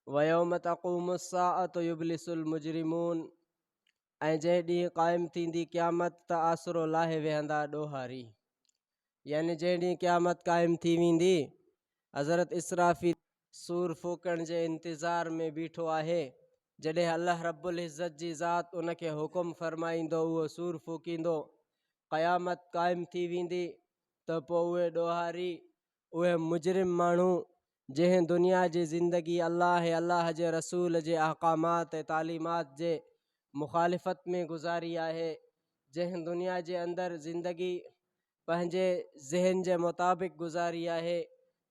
वयौम तक़ूमुस्साअतु युब्लिसुल मुजरिमून। ऐं जंहिं ॾींहुं क़ाइमु थींदी क़यामत त आसरो लाहे वेहंदा ॾोहारी। यानी जंहिं ॾींहुं क़यामत क़ाइमु थी वेंदी, हज़रत इसराफ़ील सूर फूकण जे इंतज़ार में बीठो आहे। जॾहिं अल्लाह रब्बुल इज़्ज़त जी ज़ात उनखे हुकुम फ़रमाईंदो उहो सूर फूकींदो, क़यामत क़ाइमु थी वेंदी त पोइ उहे ॾोहारी, उहे मुजरिम माण्हू जंहिं दुनिया जी ज़िंदगी अल्लाह जे रसूल जे अहकामात ऐं तालीमात जे मुखालिफ़त में गुज़ारी आहे, जंहिं दुनिया जे अंदरि ज़िंदगी पंहिंजे ज़हन जे मुताबिक़ गुज़ारी आहे,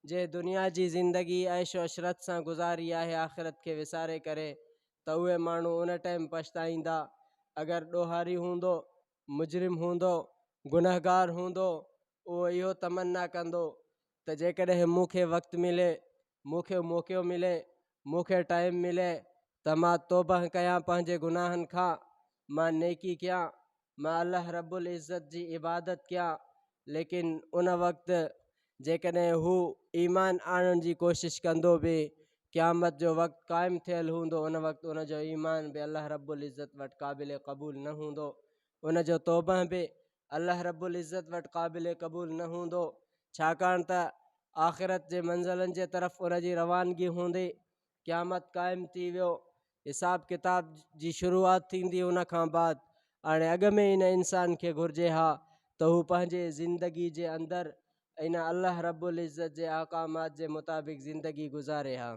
जंहिं दुनिया जी ज़िंदगी ऐशो अशरत सां गुज़ारी आहे आख़िरत खे विसारे करे, त उहे माण्हू उन टाइम पछताईंदा। अगरि ॾोहारी हूंदो, मुजरिम हूंदो, गुनहगार हूंदो, उहो इहो तमन्ना कंदो त जेकॾहिं मूंखे वक़्तु मिले, मूंखे मौक़ो मिले, मूंखे टाइम मिले त मां तौबह कयां पंहिंजे गुनाहनि खां, मां नेकी कयां, मां अल्लाह रब्बुल इज़्ज़त जी इबादत कयां। लेकिन उन वक़्तु जेकॾहिं हू ईमान आणण जी कोशिशि कंदो बि, क़यामत जो वक़्तु क़ाइमु थियल हूंदो, उन वक़्तु उनजो ईमान बि अल्लाह रब्बुल इज़्ज़त वटि क़ाबिल क़बूल न हूंदो, उनजो तौबह बि अल्लाह रब्बुल इज़्ज़त वटि क़ाबिल क़बूल न हूंदो। छाकाणि त आख़िरत जे मंज़िलनि जे तरफ़ उनजी रवानगी हूंदी। क़यामत क़ाइमु थी वियो, हिसाब किताब जी शुरूआत थींदी उन खां बाद। हाणे अॻ में इन इंसान खे घुरिजे हा त हू पंहिंजे ज़िंदगी जे अंदरि इन अल्लाह रब्बुल इज़्ज़त जे अहकामात जे मुताबिक़ ज़िंदगी गुज़ारे हा।